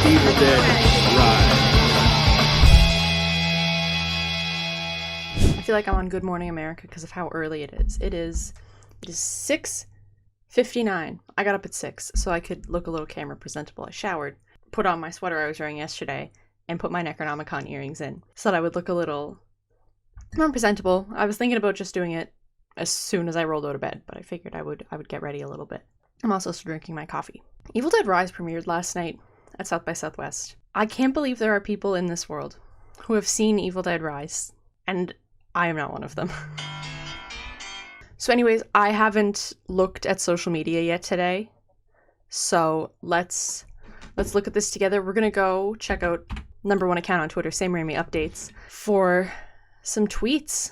Evil Dead Rise. I feel like I'm on Good Morning America because of how early it is. It is 6:59. I got up at 6 so I could look a little camera presentable. I showered, put on my sweater I was wearing yesterday, and put my Necronomicon earrings in so that I would look a little more presentable. I was thinking about just doing it as soon as I rolled out of bed, but I figured I would get ready a little bit. I'm also still drinking my coffee. Evil Dead Rise premiered last night at South by Southwest. I can't believe there are people in this world who have seen Evil Dead Rise, and I am not one of them. So anyways, I haven't looked at social media yet today, so let's look at this together. We're gonna go check out #1 account on Twitter, Sam Raimi Updates, for some tweets.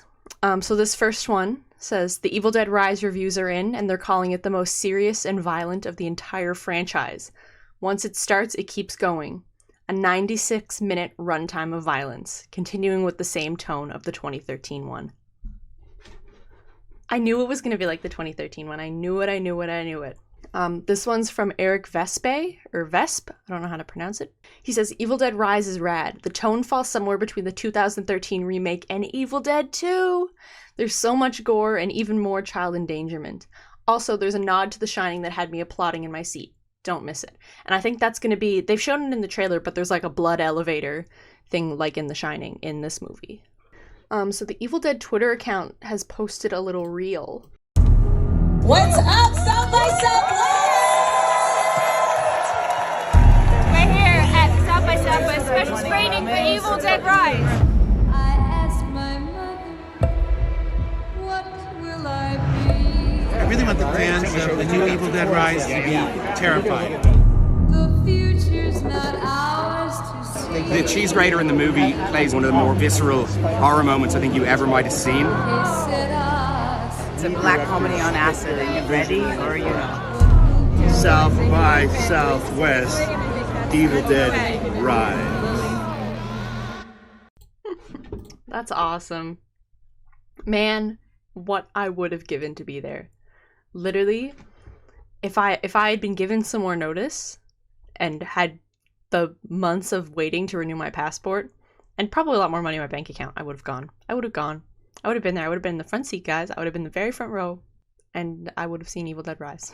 So this first one says, the Evil Dead Rise reviews are in, and they're calling it the most serious and violent of the entire franchise. Once it starts, it keeps going. A 96-minute runtime of violence, continuing with the same tone of the 2013 one. I knew it was going to be like the 2013 one. I knew it. This one's from Eric Vespe, or Vesp, I don't know how to pronounce it. He says, Evil Dead Rise is rad. The tone falls somewhere between the 2013 remake and Evil Dead 2. There's so much gore and even more child endangerment. Also, there's a nod to The Shining that had me applauding in my seat. Don't miss it. And I think that's going to be, they've shown it in the trailer, but there's like a blood elevator thing like in The Shining in this movie. So the Evil Dead Twitter account has posted a little reel. What's up, South by Southwest? We're here at South by Southwest special screening for Evil Dead Rise. I asked my mother, what will I be? I really want the fans of the new Evil Dead Rise to be terrified. The future's not ours to see. The cheese grater in the movie plays one of the more visceral horror moments I think you ever might have seen. It's a black comedy on acid. Are you ready or are you not? South by Southwest, Evil Dead Rise. That's awesome. Man, what I would have given to be there. Literally, if I had been given some more notice and had the months of waiting to renew my passport and probably a lot more money in my bank account, I would have gone. I would have been there. I would have been in the front seat, guys. I would have been in the very front row, and I would have seen Evil Dead Rise.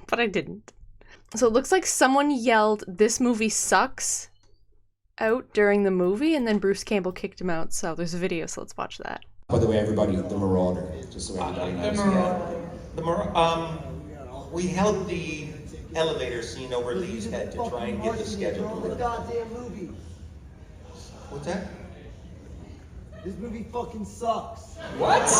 But I didn't. So it looks like someone yelled, "This movie sucks," out during the movie, and then Bruce Campbell kicked him out. So there's a video, so let's watch that. By the way, everybody, the Marauder, just so everybody knows. We held the elevator scene over Lee's head to try and get the schedule to work. Goddamn movie. What's that? This movie fucking sucks. What? He's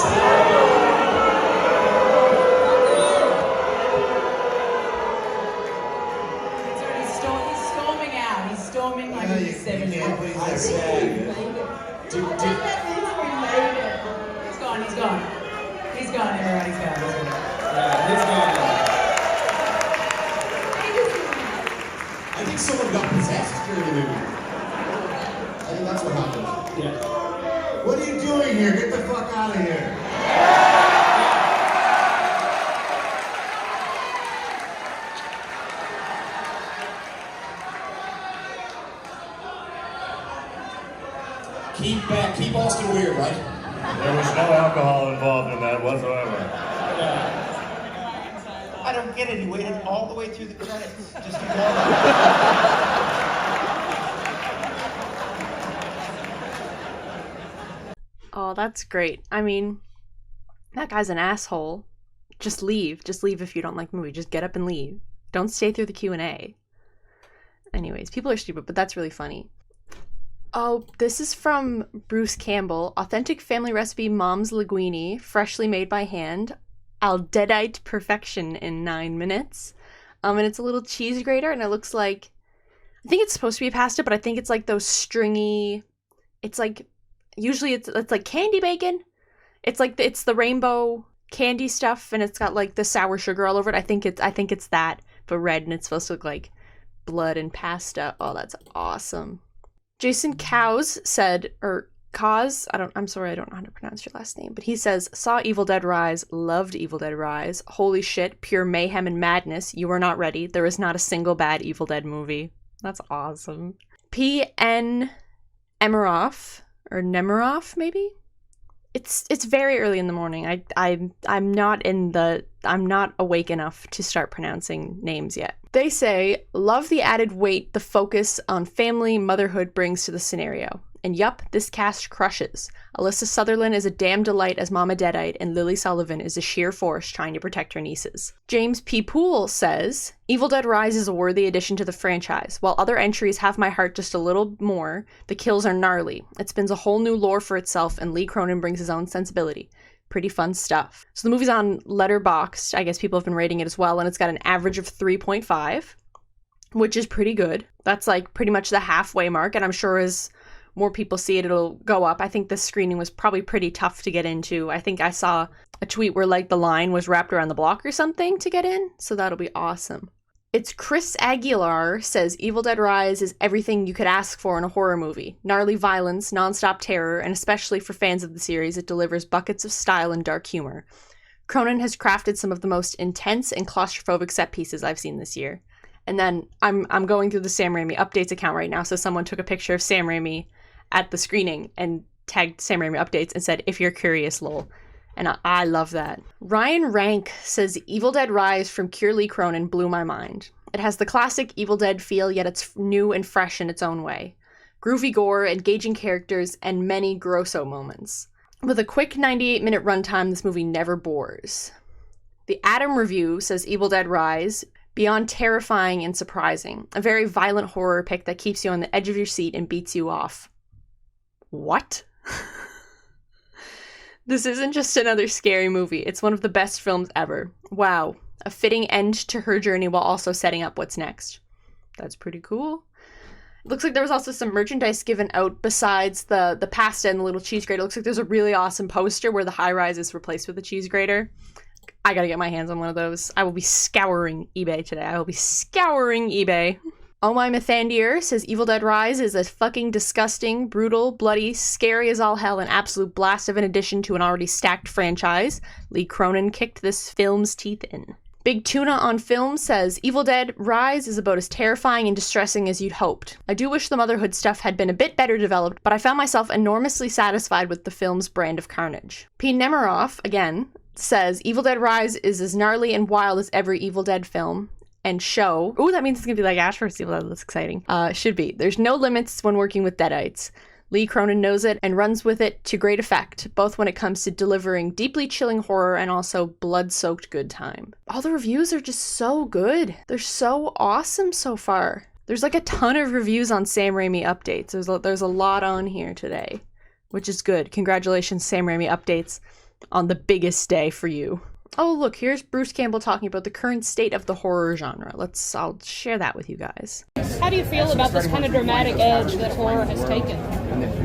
storming out. He's storming like he's 7 years old. I said. He's gone, he's gone. He's gone, everybody's gone. Yeah, he's gone. I think someone got possessed during the movie. I think that's what happened. Yeah. What are you doing here? Get the fuck out of here. Keep Austin weird, right? There was no alcohol involved in that whatsoever. I don't get it. He waited all the way through the credits just to go. Oh, that's great. I mean, that guy's an asshole. Just leave. Just leave if you don't like the movie. Just get up and leave. Don't stay through the Q&A. Anyways, people are stupid, but that's really funny. Oh, this is from Bruce Campbell. Authentic family recipe mom's linguine, freshly made by hand. Al Deadite perfection in 9 minutes. And it's a little cheese grater, and it looks like, I think it's supposed to be pasta, but I think it's like those stringy, it's like, usually it's like candy bacon. It's like it's the rainbow candy stuff, and it's got like the sour sugar all over it. I think it's that, but red, and it's supposed to look like blood and pasta. Oh, that's awesome. Jason Cows said, or Cause, I'm sorry, I don't know how to pronounce your last name, but he says, saw Evil Dead Rise, loved Evil Dead Rise. Holy shit, pure mayhem and madness. You are not ready. There is not a single bad Evil Dead movie. That's awesome. P.N. Emeroff, or Nemiroff, maybe? It's very early in the morning. I'm not awake enough to start pronouncing names yet. They say, love the added weight the focus on family motherhood brings to the scenario. And yup, this cast crushes. Alyssa Sutherland is a damn delight as Mama Deadite, and Lily Sullivan is a sheer force trying to protect her nieces. James P. Poole says, Evil Dead Rise is a worthy addition to the franchise. While other entries have my heart just a little more, the kills are gnarly. It spins a whole new lore for itself, and Lee Cronin brings his own sensibility. Pretty fun stuff. So the movie's on Letterboxd. I guess people have been rating it as well, and it's got an average of 3.5, which is pretty good. That's like pretty much the halfway mark, and I'm sure as more people see it, it'll go up. I think this screening was probably pretty tough to get into. I think I saw a tweet where like the line was wrapped around the block or something to get in, so that'll be awesome. It's Chris Aguilar says Evil Dead Rise is everything you could ask for in a horror movie. Gnarly violence, nonstop terror, and especially for fans of the series, it delivers buckets of style and dark humor. Cronin has crafted some of the most intense and claustrophobic set pieces I've seen this year. And then I'm going through the Sam Raimi updates account right now, so someone took a picture of Sam Raimi at the screening and tagged Sam Raimi updates and said, if you're curious, lol. And I love that. Ryan Rank says Evil Dead Rise from Cure Lee Cronin blew my mind. It has the classic Evil Dead feel, yet it's new and fresh in its own way. Groovy gore, engaging characters, and many grosso moments. With a quick 98-minute runtime, this movie never bores. The Adam Review says Evil Dead Rise, beyond terrifying and surprising. A very violent horror pick that keeps you on the edge of your seat and beats you off. What? This isn't just another scary movie. It's one of the best films ever. Wow. A fitting end to her journey while also setting up what's next. That's pretty cool. It looks like there was also some merchandise given out besides the pasta and the little cheese grater. It looks like there's a really awesome poster where the high-rise is replaced with a cheese grater. I gotta get my hands on one of those. I will be scouring eBay today. I will be scouring eBay. Oh My Mathandier says Evil Dead Rise is a fucking disgusting, brutal, bloody, scary as all hell, an absolute blast of an addition to an already stacked franchise. Lee Cronin kicked this film's teeth in. Big Tuna on Film says Evil Dead Rise is about as terrifying and distressing as you'd hoped. I do wish the motherhood stuff had been a bit better developed, but I found myself enormously satisfied with the film's brand of carnage. P. Nemiroff, again, says Evil Dead Rise is as gnarly and wild as every Evil Dead film. And show. Ooh, that means it's gonna be like Ash vs. Evil Dead. That's exciting. Should be. There's no limits when working with Deadites. Lee Cronin knows it and runs with it to great effect, both when it comes to delivering deeply chilling horror and also blood-soaked good time. All the reviews are just so good. They're so awesome so far. There's like a ton of reviews on Sam Raimi updates. There's a lot on here today, which is good. Congratulations, Sam Raimi updates, on the biggest day for you. Oh, look, here's Bruce Campbell talking about the current state of the horror genre. I'll share that with you guys. How do you feel about this kind of dramatic edge that horror has taken?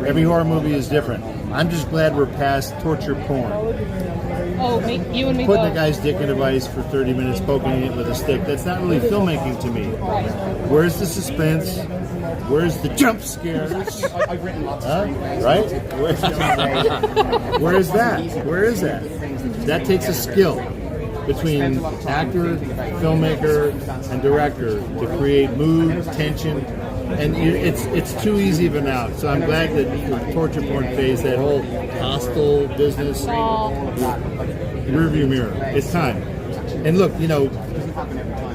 Every horror movie is different. I'm just glad we're past torture porn. Oh, you and me Putting both. a guy's dick in a vice for 30 minutes, poking it with a stick, that's not really filmmaking to me. Right. Where's the suspense? Where's the jump scares? I've written lots of screenplays. Right? Where is that? Where is that? That takes a skill between actor, filmmaker, and director to create mood, tension, and it's too easy of an out. So I'm glad that the torture porn phase, that whole hostile business, rearview mirror. It's time. And look,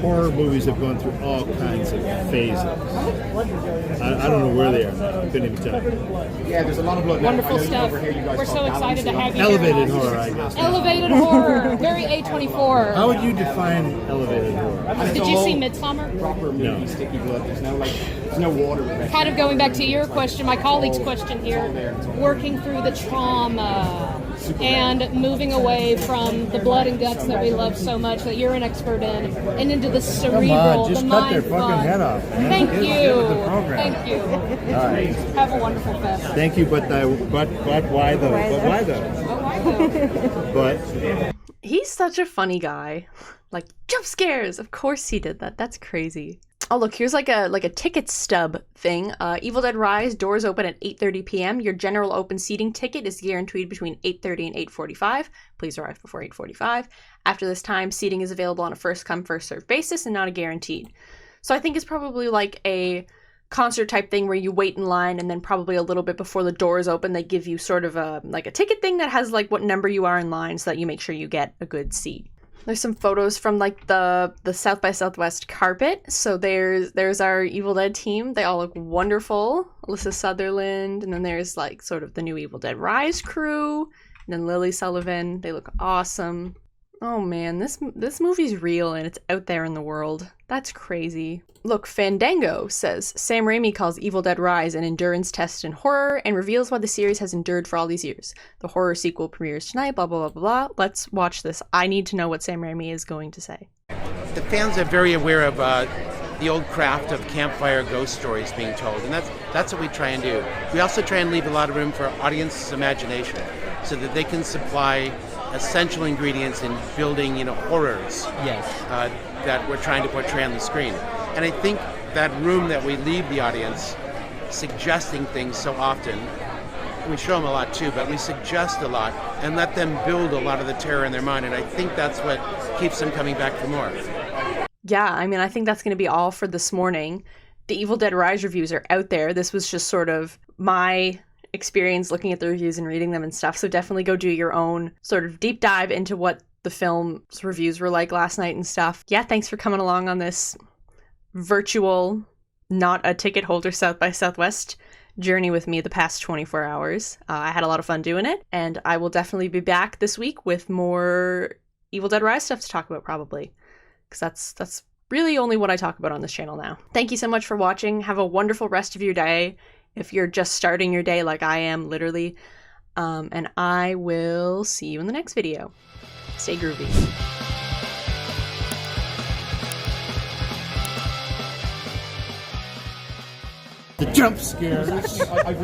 horror movies have gone through all kinds of phases. I don't know where they are now. I couldn't even tell. Yeah, there's a lot of blood. Wonderful stuff. We're so excited to have you Elevated here. horror, I guess. Elevated horror. Very A24. How would you define elevated horror? Did you see Midsommar? Proper movie, sticky blood. There's no water. Kind of going back to your question, my colleague's question here, working through the trauma and moving away from the blood and guts that we love so much, that you're an expert in, and into the cerebral, Come on, just the cut mind their fucking fun. head off, man. Thank Get you. with the program. Thank you. All right. Have a wonderful fest. Thank you, but why though? But why though? But He's such a funny guy. Like, jump scares! Of course he did that. That's crazy. Oh, look, here's like a ticket stub thing. Evil Dead Rise, doors open at 8:30 p.m. Your general open seating ticket is guaranteed between 8:30 and 8:45. Please arrive before 8:45. After this time, seating is available on a first-come, first-served basis and not a guaranteed. So I think it's probably like a concert type thing where you wait in line, and then probably a little bit before the doors open, they give you sort of a ticket thing that has like what number you are in line so that you make sure you get a good seat. There's some photos from like the South by Southwest carpet. So there's our Evil Dead team. They all look wonderful. Alyssa Sutherland, and then there's like sort of the new Evil Dead Rise crew, and then Lily Sullivan. They look awesome. Oh man, this movie's real and it's out there in the world. That's crazy. Look, Fandango says, Sam Raimi calls Evil Dead Rise an endurance test in horror and reveals why the series has endured for all these years. The horror sequel premieres tonight, blah, blah, blah, blah, blah. Let's watch this. I need to know what Sam Raimi is going to say. The fans are very aware of the old craft of campfire ghost stories being told, and that's what we try and do. We also try and leave a lot of room for audience's imagination so that they can supply essential ingredients in building, horrors that we're trying to portray on the screen. And I think that room that we leave the audience suggesting things so often, we show them a lot too, but we suggest a lot and let them build a lot of the terror in their mind. And I think that's what keeps them coming back for more. Yeah, I mean, I think that's going to be all for this morning. The Evil Dead Rise reviews are out there. This was just sort of my experience looking at the reviews and reading them and stuff. So definitely go do your own sort of deep dive into what the film's reviews were like last night and stuff. Yeah, thanks for coming along on this virtual, not a ticket holder South by Southwest journey with me the past 24 hours. I had a lot of fun doing it, and I will definitely be back this week with more Evil Dead Rise stuff to talk about, probably, because that's really only what I talk about on this channel now. Thank you so much for watching. Have a wonderful rest of your day if you're just starting your day like I am, literally. And I will see you in the next video. Stay groovy. The jump scares.